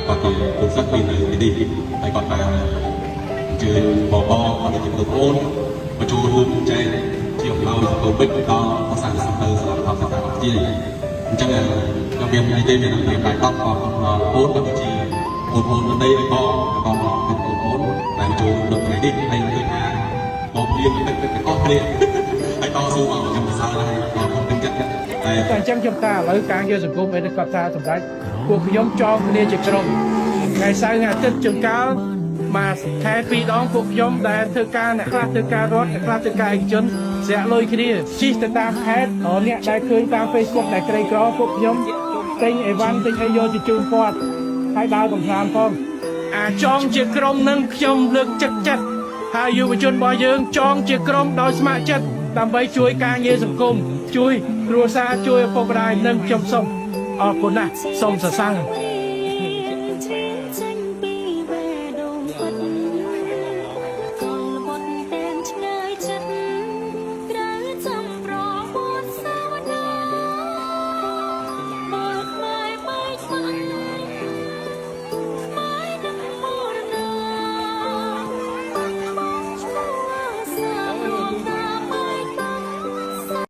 còn thì cũng rất vì cái gì hay còn là chơi bỏ bo còn là chỉ được ôn và chú luôn chơi chiều lâu cầu bích đó có sản phẩm từ sản phẩm gì chắc là trong game này tên là game đại tóc còn ôn là chỉ ôn ở đây còn ôn tại chú được cái đi hay là người ta một liên cái con liên hay to su vào trong sao này còn không tính chấtតែអញ្ចឹងខ្ញុំតាឥឡូវការងារសង្គមឯនេះគាត់ថាសម្ដេចពួកខ្ញុំចងគ្នាជាក្រុមថ្ងៃសៅរ៍ថ្ងៃអាទិត្យជួនកាលមួយខែ2ដងពួកខ្ញុំដែលធ្វើការអ្នកខ្លះធ្វើការរដ្ឋអ្នកខ្លះធ្វើការឯកជនស្រាក់លុយគ្នាជិះទៅតាមខេត្តអ្នកដែលឃើញតាម Facebook ដែលក្រីក្រពួកខ្ញុំទិញអីវ៉ាន់ទិញអីយកទៅជូនគាត់ហើយដើរកំសាន្តផងអាចងជាក្រុមនឹងខ្ញុំលើកចិត្តហើយយុវជនរបស់យើងចងជាក្រុមដោយស្ម័គ្រចិត្តដើម្បីជួយការងារសង្គមជួយគ្រួសារជួយឪពុកម្ដាយនិងខ្ញុំសូមអរគុណណាស់សូមសរសើរ